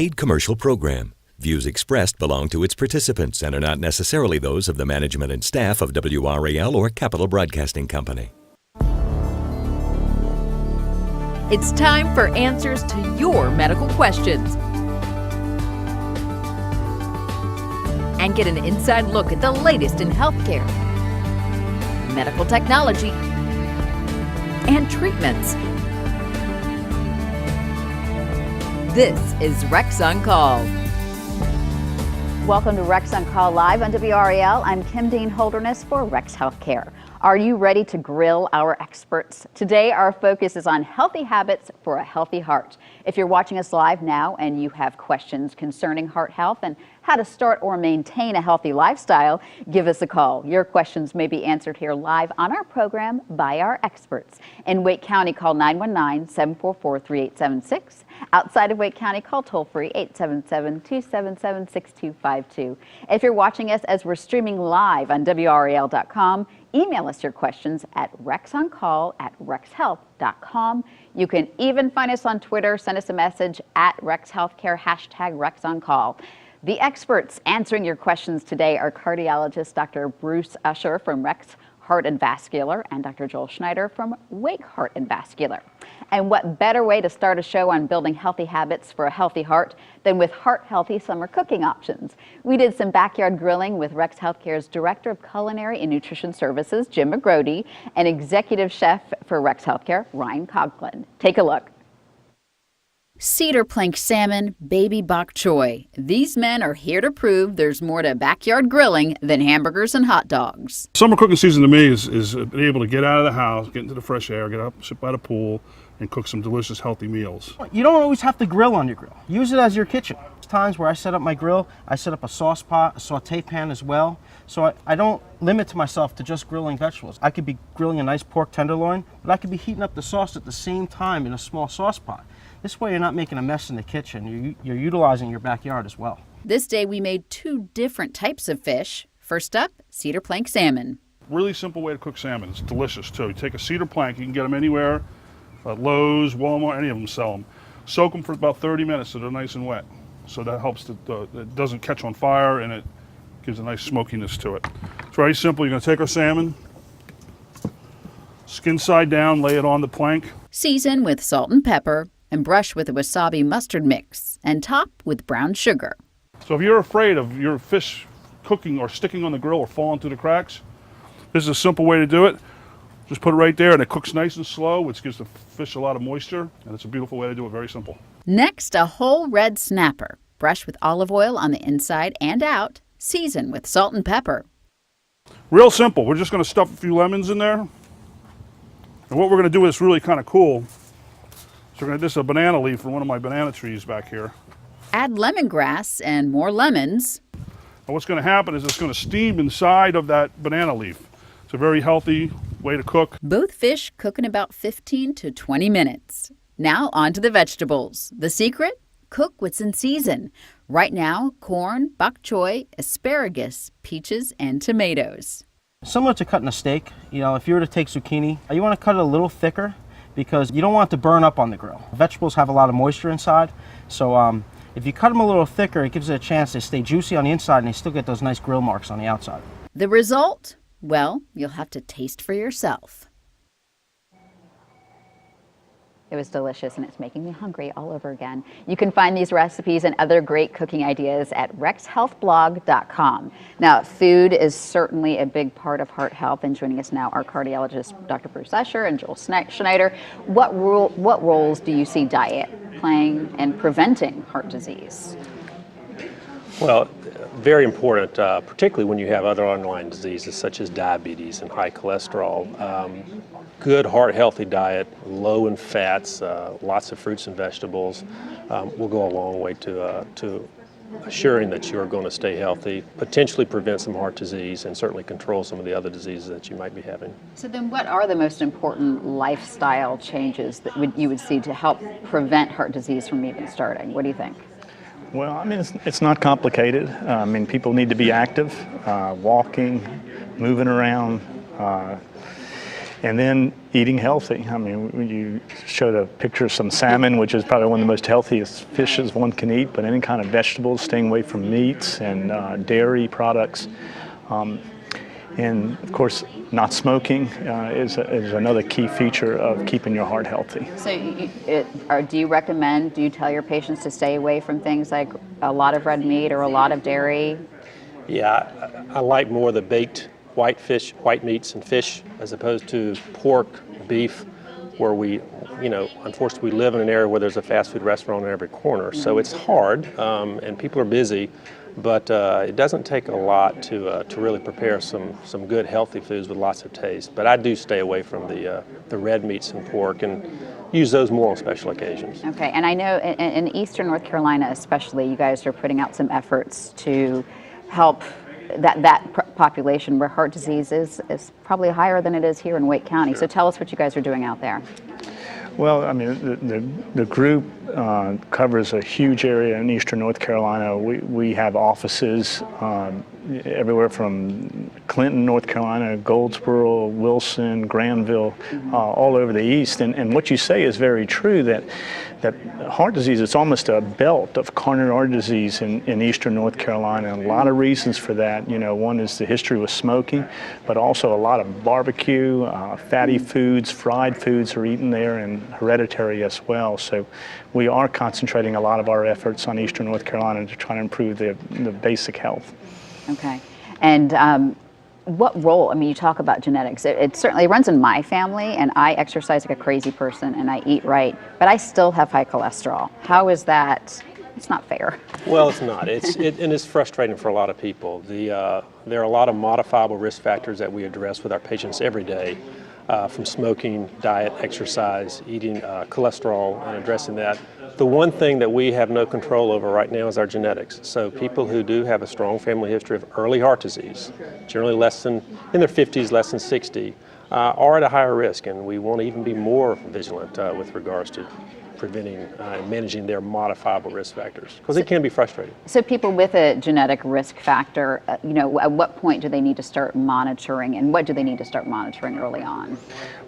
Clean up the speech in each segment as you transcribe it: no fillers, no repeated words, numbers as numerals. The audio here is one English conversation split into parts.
paid commercial program. Views expressed belong to its participants and are not necessarily those of the management and staff of WRAL or Capital Broadcasting Company. It's time for answers to your medical questions. And get an inside look at the latest in healthcare, medical technology, and treatments. This is Rex on Call. Welcome to Rex on Call Live on WRAL. I'm Kim Dean Holderness for Rex Healthcare. Are you ready to grill our experts? Today, our focus is on healthy habits for a healthy heart. If you're watching us live now and you have questions concerning heart health and how to start or maintain a healthy lifestyle, give us a call. Your questions may be answered here live on our program by our experts. In Wake County, call 919-744-3876. Outside of Wake County, call toll-free 877-277-6252. If you're watching us as we're streaming live on WRAL.com, email us your questions at rexoncall@rexhealth.com. You can even find us on Twitter. Send us a message at Rex Healthcare, #RexOnCall. The experts answering your questions today are cardiologist Dr. Bruce Usher from Rex Heart and Vascular and Dr. Joel Schneider from Wake Heart and Vascular. And what better way to start a show on building healthy habits for a healthy heart than with heart-healthy summer cooking options. We did some backyard grilling with Rex Healthcare's Director of Culinary and Nutrition Services, Jim McGrody, and Executive Chef for Rex Healthcare, Ryan Coughlin. Take a look. Cedar plank salmon, baby bok choy. These men are here to prove there's more to backyard grilling than hamburgers and hot dogs. Summer cooking season to me is being able to get out of the house, get into the fresh air, get up, sit by the pool, and cook some delicious, healthy meals. You don't always have to grill on your grill. Use it as your kitchen. There's times where I set up my grill, I set up a sauce pot, a saute pan as well. So I don't limit to myself to just grilling vegetables. I could be grilling a nice pork tenderloin, but I could be heating up the sauce at the same time in a small sauce pot. This way you're not making a mess in the kitchen. You're utilizing your backyard as well. This day we made two different types of fish. First up, cedar plank salmon. Really simple way to cook salmon. It's delicious too. You take a cedar plank, you can get them anywhere, Lowe's, Walmart, any of them sell them. Soak them for about 30 minutes so they're nice and wet. So that helps it doesn't catch on fire and it gives a nice smokiness to it. It's very simple. You're going to take our salmon, skin side down, lay it on the plank. Season with salt and pepper and brush with a wasabi mustard mix and top with brown sugar. So if you're afraid of your fish cooking or sticking on the grill or falling through the cracks, this is a simple way to do it. Just put it right there and it cooks nice and slow, which gives the fish a lot of moisture, and it's a beautiful way to do it, very simple. Next, a whole red snapper. Brush with olive oil on the inside and out. Season with salt and pepper. Real simple. We're just going to stuff a few lemons in there. And what we're going to do is really kind of cool. So we're going to do a banana leaf from one of my banana trees back here. Add lemongrass and more lemons. And what's going to happen is it's going to steam inside of that banana leaf. It's a very healthy way to cook. Both fish cook in about 15 to 20 minutes. Now on to the vegetables. The secret? Cook what's in season. Right now, corn, bok choy, asparagus, peaches, and tomatoes. Similar to cutting a steak, if you were to take zucchini, you want to cut it a little thicker because you don't want it to burn up on the grill. Vegetables have a lot of moisture inside, so if you cut them a little thicker, it gives it a chance to stay juicy on the inside and they still get those nice grill marks on the outside. The result? Well, you'll have to taste for yourself. It was delicious and it's making me hungry all over again. You can find these recipes and other great cooking ideas at rexhealthblog.com. Now, food is certainly a big part of heart health, and joining us now are cardiologists Dr. Bruce Usher and Joel Schneider. What roles do you see diet playing in preventing heart disease? Well, very important, particularly when you have other underlying diseases such as diabetes and high cholesterol. Good heart healthy diet, low in fats, lots of fruits and vegetables will go a long way to assuring that you're going to stay healthy, potentially prevent some heart disease, and certainly control some of the other diseases that you might be having. So then what are the most important lifestyle changes that you would see to help prevent heart disease from even starting? What do you think? Well, it's not complicated. People need to be active, walking, moving around, And then eating healthy. I mean, you showed a picture of some salmon, which is probably one of the most healthiest fishes one can eat, but any kind of vegetables, staying away from meats and dairy products. And of course, not smoking is another key feature of keeping your heart healthy. So do you tell your patients to stay away from things like a lot of red meat or a lot of dairy? Yeah, I like more the baked white meats and fish as opposed to pork, beef, where we, unfortunately we live in an area where there's a fast food restaurant on every corner. So it's hard and people are busy, but it doesn't take a lot to really prepare some good healthy foods with lots of taste. But I do stay away from the red meats and pork and use those more on special occasions. Okay, and I know in Eastern North Carolina especially, you guys are putting out some efforts to help that population where heart disease is probably higher than it is here in Wake County. So tell us what you guys are doing out there. Well, I mean, the group covers a huge area in Eastern North Carolina. We have offices everywhere from Clinton, North Carolina, Goldsboro, Wilson, Granville, all over the East. And what you say is very true, that heart disease, it's almost a belt of coronary artery disease in Eastern North Carolina. And a lot of reasons for that. One is the history with smoking, but also a lot of barbecue, fatty foods, fried foods are eaten there, and hereditary as well. So we are concentrating a lot of our efforts on Eastern North Carolina to try to improve the basic health. Okay. And what role, I mean, you talk about genetics. It certainly runs in my family, and I exercise like a crazy person, and I eat right, but I still have high cholesterol. How is that? It's not fair. Well, it's not. And it's frustrating for a lot of people. There are a lot of modifiable risk factors that we address with our patients every day, from smoking, diet, exercise, eating, cholesterol, and addressing that. The one thing that we have no control over right now is our genetics. So people who do have a strong family history of early heart disease, generally in their 50s, less than 60, are at a higher risk, and we want to even be more vigilant with regards to preventing and managing their modifiable risk factors, because it can be frustrating. So people with a genetic risk factor, at what point do they need to start monitoring, and what do they need to start monitoring early on?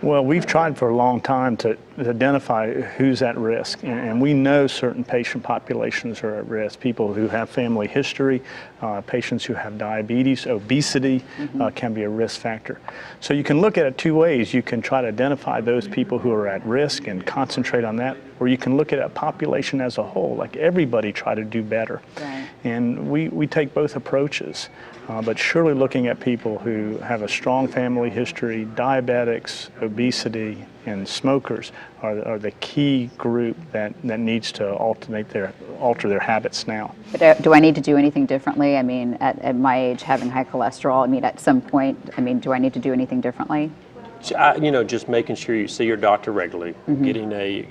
Well, we've tried for a long time to identify who's at risk, and we know certain patient populations are at risk. People who have family history, patients who have diabetes, obesity can be a risk factor. So you can look at it two ways. You can try to identify those people who are at risk and concentrate on that, or you can look at a population as a whole, like everybody try to do better. Right. And we take both approaches, but surely looking at people who have a strong family history, diabetics, obesity, and smokers are the key group that needs to alter their habits now. But do I need to do anything differently? I mean, at my age, having high cholesterol, I mean, at some point, do I need to do anything differently? Just making sure you see your doctor regularly,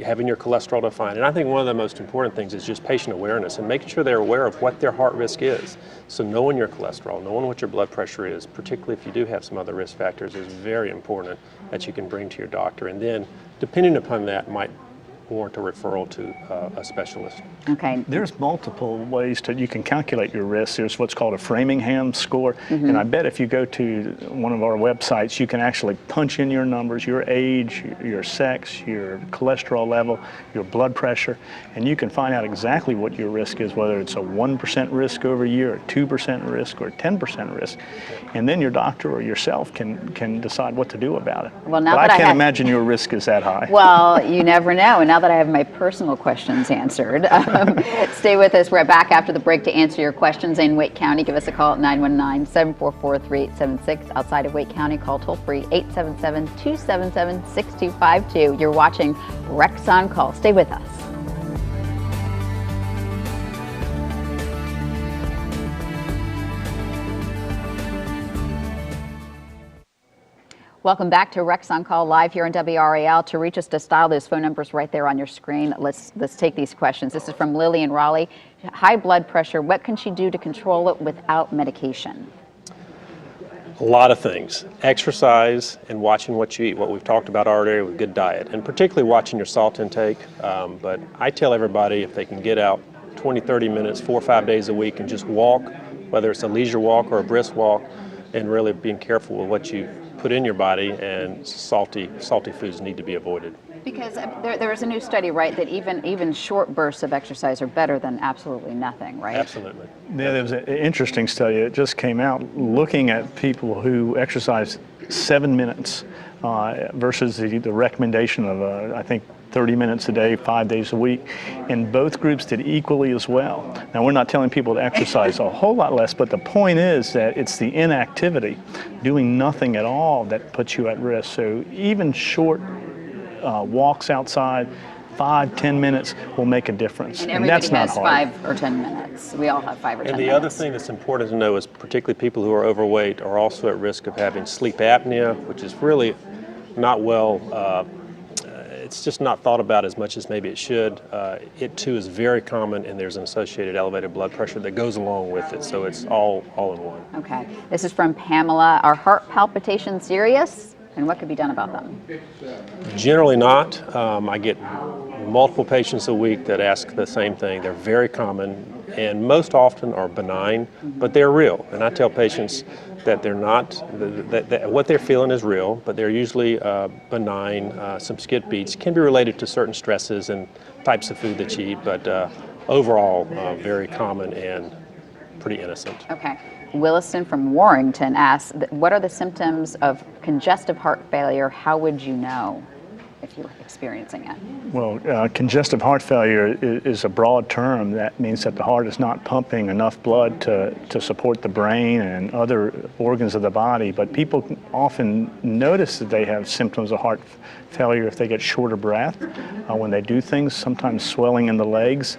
having your cholesterol defined. And I think one of the most important things is just patient awareness and making sure they're aware of what their heart risk is. So knowing your cholesterol, knowing what your blood pressure is, particularly if you do have some other risk factors, is very important that you can bring to your doctor. And then, depending upon that, might warrant a referral to a specialist. Okay. There's multiple ways you can calculate your risk. There's what's called a Framingham score, and I bet if you go to one of our websites, you can actually punch in your numbers, your age, your sex, your cholesterol level, your blood pressure, and you can find out exactly what your risk is, whether it's a 1% risk over a year, or 2% risk, or 10% risk. And then your doctor or yourself can decide what to do about it. Well, now but that I can't imagine your risk is that high. Well, you never know. And now that I have my personal questions answered, stay with us. We're back after the break to answer your questions in Wake County. Give us a call at 919-744-3876. Outside of Wake County, call toll-free 877-277-6252. You're watching Rex on Call. Stay with us. Welcome back to Rex on Call live here on WRAL. To reach us, to dial those phone numbers right there on your screen. Let's take these questions. This is from Lily in Raleigh. High blood pressure, what can she do to control it without medication? A lot of things. Exercise and watching what you eat, what we've talked about already with good diet, and particularly watching your salt intake. But I tell everybody if they can get out 20, 30 minutes, 4 or 5 days a week and just walk, whether it's a leisure walk or a brisk walk, and really being careful with what you put in your body, and salty foods need to be avoided. Because there was a new study, right, that even short bursts of exercise are better than absolutely nothing, right? Absolutely. Yeah, there was an interesting study that just came out looking at people who exercise 7 minutes versus the recommendation of, I think, 30 minutes a day, 5 days a week, and both groups did equally as well. Now, we're not telling people to exercise a whole lot less, but the point is that it's the inactivity, doing nothing at all, that puts you at risk. So even short walks outside, 5-10 minutes will make a difference. And that's not has hard. 5 or 10 minutes. We all have 5 or 10 And minutes. the other thing that's important to know is particularly people who are overweight are also at risk of having sleep apnea, which is really not well, it's just not thought about as much as maybe it should. It too is very common, and there's an associated elevated blood pressure that goes along with it, so it's all in one. Okay. This is from Pamela. Are heart palpitations serious? And what could be done about them? Generally not. I get multiple patients a week that ask the same thing. They're very common and most often are benign, but they're real. And I tell patients that they're not, that what they're feeling is real, but they're usually benign. Some skid beats can be related to certain stresses and types of food that you eat, but overall very common and pretty innocent. Okay. Williston from Warrington asks, what are the symptoms of congestive heart failure? How would you know if you're experiencing it? Well, congestive heart failure is a broad term. That means that the heart is not pumping enough blood to support the brain and other organs of the body. But people often notice that they have symptoms of heart failure if they get short of breath. When they do things, sometimes swelling in the legs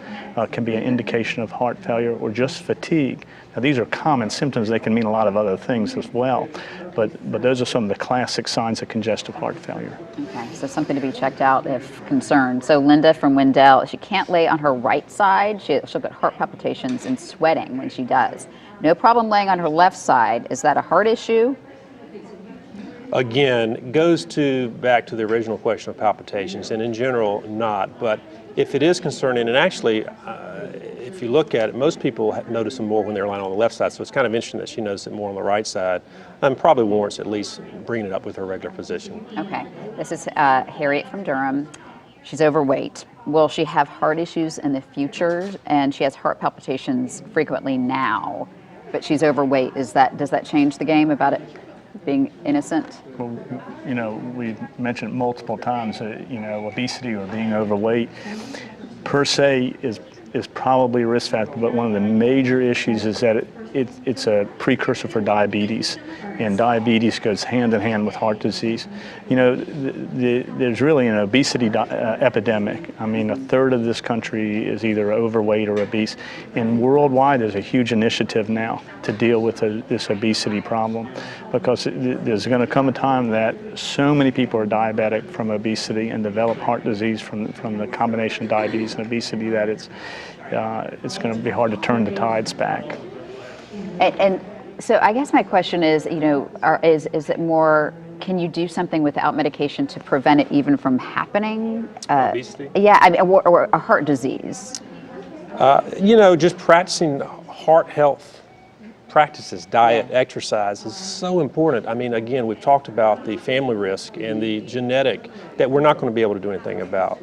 can be an indication of heart failure, or just fatigue. Now, these are common symptoms. They can mean a lot of other things as well. But those are some of the classic signs of congestive heart failure. Okay, so something to be checked out if concerned. So Linda from Wendell, she can't lay on her right side. She'll get heart palpitations and sweating when she does. No problem laying on her left side. Is that a heart issue? Again, it goes back to the original question of palpitations, and in general, not. But if it is concerning, and actually, if you look at it, most people notice them more when they're lying on the left side, so it's kind of interesting that she noticed it more on the right side, and probably warrants at least bringing it up with her regular physician. Okay, this is Harriet from Durham. She's overweight. Will she have heart issues in the future? And she has heart palpitations frequently now, but she's overweight. Does that change the game about it being innocent? Well, you know, we've mentioned multiple times, obesity or being overweight per se is probably a risk factor, but one of the major issues is that it's a precursor for diabetes, and diabetes goes hand in hand with heart disease. You know, there's really an obesity epidemic. I mean, a third of this country is either overweight or obese, and worldwide there's a huge initiative now to deal with this obesity problem, because there's going to come a time that so many people are diabetic from obesity and develop heart disease from the combination of diabetes and obesity that it's going to be hard to turn the tides back. And so I guess my question is, is it more, can you do something without medication to prevent it even from happening? Obesity? Yeah, I mean, or a heart disease. Just practicing heart health practices, diet, exercise is so important. I mean, again, we've talked about the family risk and the genetic that we're not going to be able to do anything about.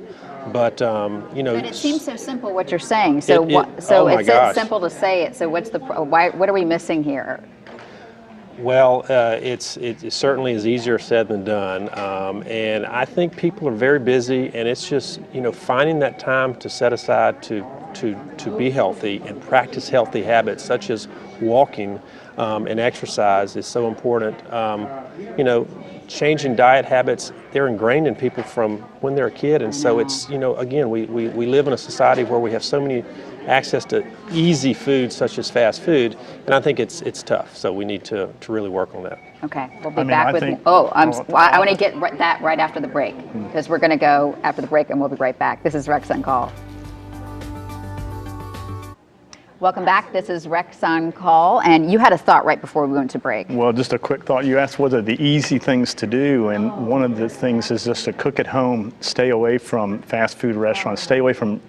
But But it seems so simple what you're saying. So oh it's simple to say it. So what are we missing here? Well, it certainly is easier said than done, and I think people are very busy, and it's just finding that time to set aside to be healthy and practice healthy habits such as walking and exercise is so important. Changing diet habits, they're ingrained in people from when they're a kid, and so it's again we live in a society where we have so many access to easy food such as fast food, and I think it's tough. So we need to really work on that. Okay, we'll be back with. I want to get that right after the break, because we're going to go after the break, and we'll be right back. This is Rex on Call. Welcome back. This is Rex on Call, and you had a thought right before we went to break. Well, just a quick thought. You asked what are the easy things to do, and one of the things is just to cook at home, stay away from fast food restaurants, stay away from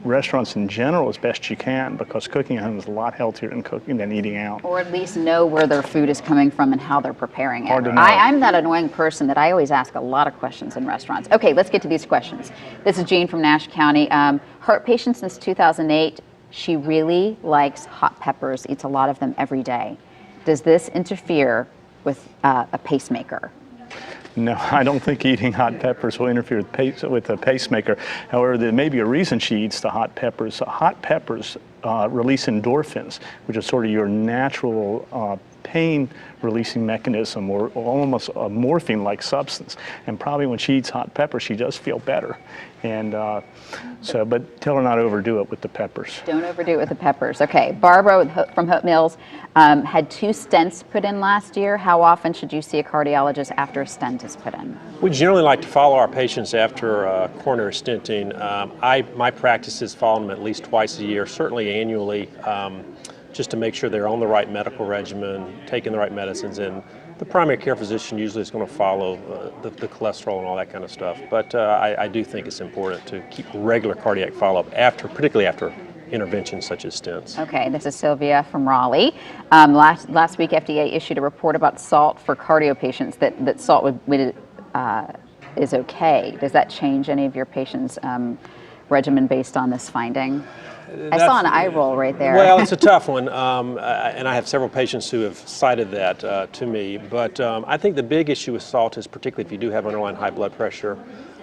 restaurants in general as best you can, because cooking at home is a lot healthier than eating out. Or at least know where their food is coming from and how they're preparing it. Hard to know. I'm that annoying person that I always ask a lot of questions in restaurants. Okay, let's get to these questions. This is Jean from Nash County. Heart patient since 2008. She really likes hot peppers, eats a lot of them every day. Does this interfere with a pacemaker? No, I don't think eating hot peppers will interfere with a pacemaker. However, there may be a reason she eats the hot peppers. Hot peppers release endorphins, which is sort of your natural pain-releasing mechanism, or almost a morphine-like substance. And probably when she eats hot peppers, she does feel better. And but tell her not to overdo it with the peppers. Don't overdo it with the peppers. Okay, Barbara from Hope Mills had 2 stents put in last year. How often should you see a cardiologist after a stent is put in? We generally like to follow our patients after coronary stenting. My practice is following them at least twice a year, certainly annually, just to make sure they're on the right medical regimen, taking the right medicines, and the primary care physician usually is going to follow the cholesterol and all that kind of stuff. But I do think it's important to keep regular cardiac follow-up particularly after interventions such as stents. Okay, this is Sylvia from Raleigh. Last week, FDA issued a report about salt for cardio patients, that salt is okay. Does that change any of your patients' regimen based on this finding? I saw an eye roll right there. Well, it's a tough one, and I have several patients who have cited that to me. But I think the big issue with salt is, particularly if you do have underlying high blood pressure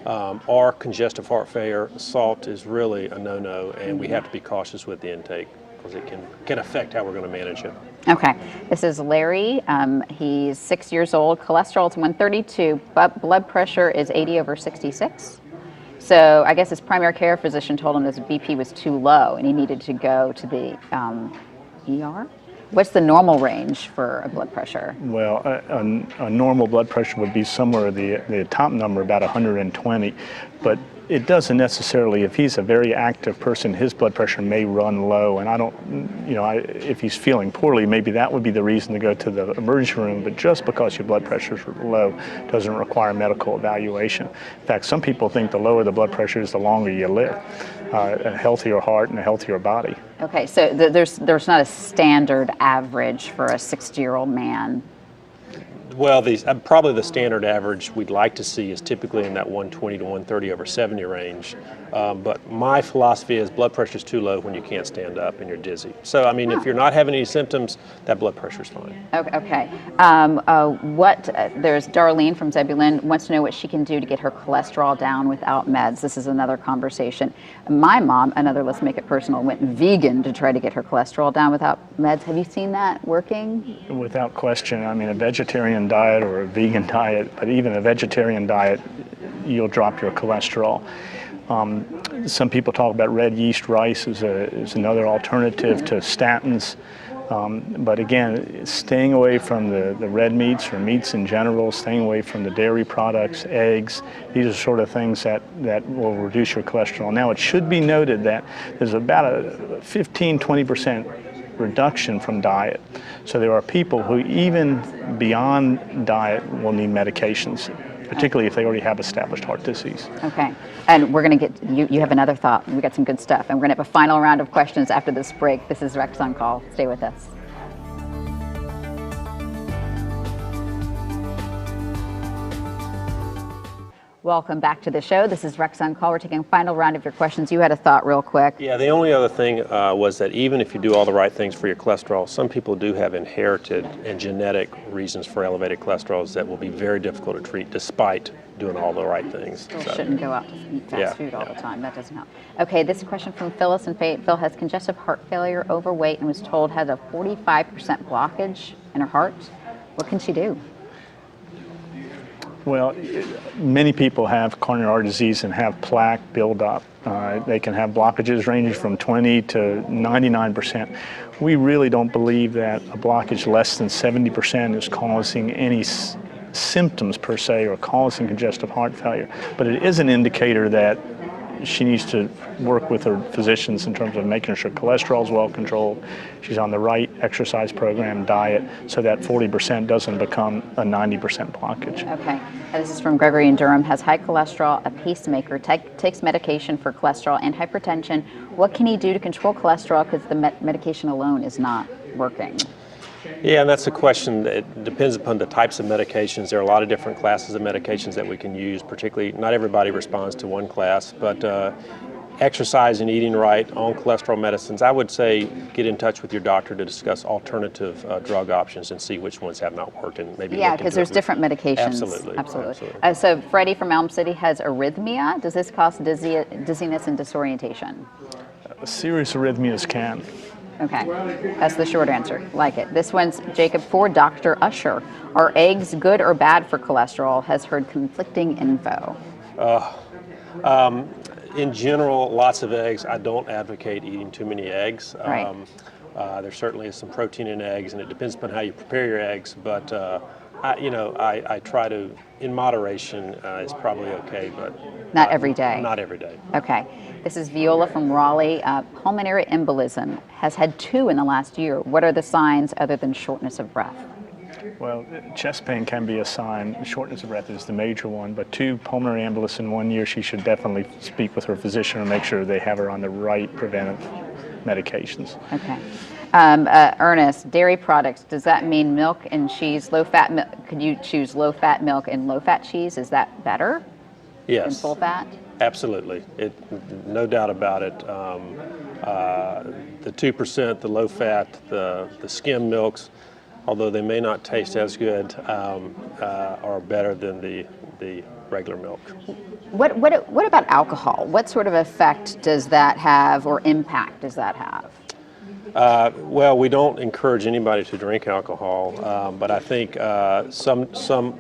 or congestive heart failure, salt is really a no-no, and we have to be cautious with the intake because it can affect how we're going to manage it. Okay, this is Larry. He's 6 years old. Cholesterol is 132, but blood pressure is 80/66. So I guess his primary care physician told him his BP was too low and he needed to go to the ER. What's the normal range for a blood pressure? Well, a normal blood pressure would be somewhere the top number about 120, but it doesn't necessarily. If he's a very active person, his blood pressure may run low, and if he's feeling poorly, maybe that would be the reason to go to the emergency room. But just because your blood pressure is low doesn't require medical evaluation. In fact, some people think the lower the blood pressure is, the longer you live. A healthier heart and a healthier body. Okay, so there's not a standard average for a 60-year-old man. Well, probably the standard average we'd like to see is typically in that 120 to 130/70 range. But my philosophy is blood pressure is too low when you can't stand up and you're dizzy. So, I mean, if you're not having any symptoms, that blood pressure is fine. Okay. There's Darlene from Zebulon wants to know what she can do to get her cholesterol down without meds. This is another conversation. My mom, another Let's Make It Personal, went vegan to try to get her cholesterol down without meds. Have you seen that working? Without question. I mean, a vegetarian diet or a vegan diet, but even a vegetarian diet, you'll drop your cholesterol. Some people talk about red yeast rice as another alternative to statins. But again, staying away from the red meats or meats in general, staying away from the dairy products, eggs, these are sort of things that will reduce your cholesterol. Now, it should be noted that there's about a 15-20% reduction from diet. So there are people who even beyond diet will need medications, particularly if they already have established heart disease. Okay, and we're going to get, you have another thought. We got some good stuff, and we're going to have a final round of questions after this break. This is Rex on Call. Stay with us. Welcome back to the show. This is Rex on Call. We're taking a final round of your questions. You had a thought real quick. Yeah, the only other thing was that even if you do all the right things for your cholesterol, some people do have inherited and genetic reasons for elevated cholesterols that will be very difficult to treat despite doing all the right things. Still shouldn't go out to eat fast food all the time. That doesn't help. Okay, this is a question from Phyllis in Fayetteville. Has congestive heart failure, overweight, and was told has a 45% blockage in her heart. What can she do? Well, many people have coronary artery disease and have plaque buildup. They can have blockages ranging from 20 to 99%. We really don't believe that a blockage less than 70% is causing any symptoms per se or causing congestive heart failure. But it is an indicator that she needs to work with her physicians in terms of making sure cholesterol is well controlled. She's on the right exercise program, diet, so that 40% doesn't become a 90% blockage. Okay. This is from Gregory in Durham. Has high cholesterol, a pacemaker, takes medication for cholesterol and hypertension. What can he do to control cholesterol because the medication alone is not working? Yeah, and that's a question that depends upon the types of medications. There are a lot of different classes of medications that we can use, particularly not everybody responds to one class, but exercise and eating right on cholesterol medicines, I would say get in touch with your doctor to discuss alternative drug options and see which ones have not worked and maybe Yeah, because there's different medications. Absolutely. So Freddie from Elm City has arrhythmia. Does this cause dizziness and disorientation? Serious arrhythmias can. Okay, that's the short answer. Like it. This one's Jacob for Dr. Usher. Are eggs good or bad for cholesterol? Has heard conflicting info. In general, lots of eggs. I don't advocate eating too many eggs. Right. There certainly is some protein in eggs, and it depends upon how you prepare your eggs. But I try to, in moderation, is probably okay, but Not every day. Not every day. Okay. This is Viola from Raleigh. Pulmonary embolism has had 2 in the last year. What are the signs other than shortness of breath? Well, chest pain can be a sign. Shortness of breath is the major one, but 2 pulmonary embolies in 1 year, she should definitely speak with her physician and make sure they have her on the right preventive medications. Okay. Ernest, dairy products, does that mean milk and cheese, low-fat milk? Could you choose low-fat milk and low-fat cheese? Is that better than Yes. full fat? Absolutely. No doubt about it. The 2%, the low fat, the skim milks, although they may not taste as good, are better than the regular milk. What about alcohol? What sort of effect does that have or impact does that have? Well, we don't encourage anybody to drink alcohol, but I think some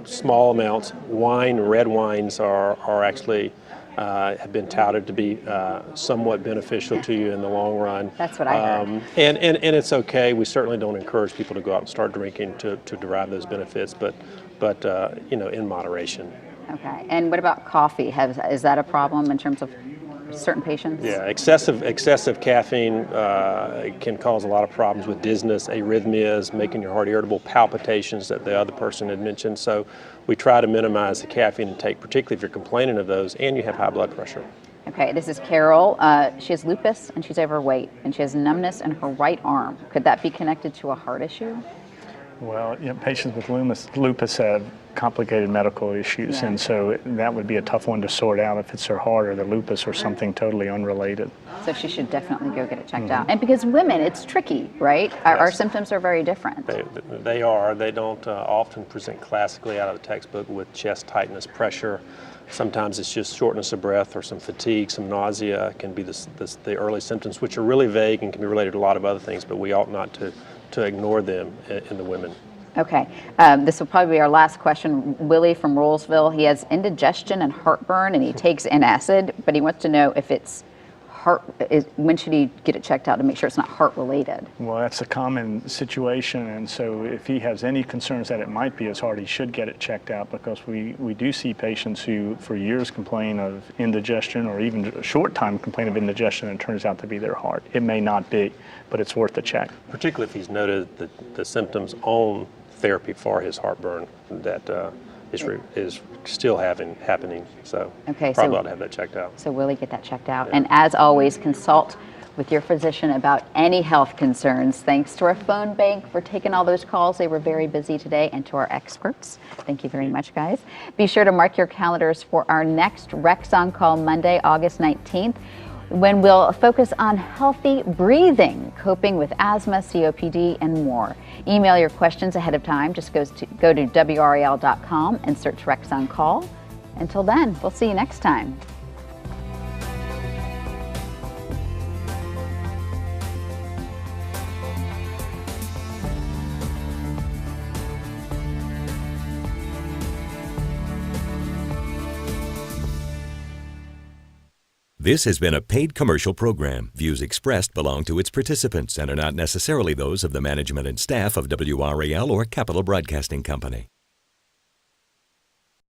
small amounts, red wines are actually have been touted to be somewhat beneficial to you in the long run. That's what I heard. And it's okay. We certainly don't encourage people to go out and start drinking to derive those benefits, but in moderation. Okay. And what about coffee? Is that a problem in terms of certain patients? Yeah, excessive caffeine can cause a lot of problems with dizziness, arrhythmias, making your heart irritable, palpitations that the other person had mentioned. So we try to minimize the caffeine intake, particularly if you're complaining of those and you have high blood pressure. Okay, this is Carol. She has lupus and she's overweight and she has numbness in her right arm. Could that be connected to a heart issue? Well, patients with lupus have complicated medical issues, and so that would be a tough one to sort out if it's her heart or the lupus or something totally unrelated. So she should definitely go get it checked out. And because women, it's tricky, right? Our symptoms are very different. They are. They don't often present classically out of the textbook with chest tightness, pressure. Sometimes it's just shortness of breath or some fatigue, some nausea can be the early symptoms, which are really vague and can be related to a lot of other things, but we ought not to ignore them in the women. Okay, this will probably be our last question. Willie from Rollsville, he has indigestion and heartburn and he takes antacid, but he wants to know if it's when should he get it checked out to make sure it's not heart related? Well, that's a common situation, and so if he has any concerns that it might be his heart, he should get it checked out, because we do see patients who for years complain of indigestion, or even a short time complain of indigestion, and it turns out to be their heart. It may not be, but it's worth a check. Particularly if he's noted the symptoms on therapy for his heartburn that is still happening. So probably ought to have that checked out. So Willie, get that checked out. Yeah. And as always, consult with your physician about any health concerns. Thanks to our phone bank for taking all those calls. They were very busy today, and to our experts. Thank you very much, guys. Be sure to mark your calendars for our next Rex on Call Monday, August 19th. When we'll focus on healthy breathing, coping with asthma, COPD, and more. Email your questions ahead of time. Just go to WRAL.com and search Rex on Call. Until then, we'll see you next time. This has been a paid commercial program. Views expressed belong to its participants and are not necessarily those of the management and staff of WRAL or Capital Broadcasting Company.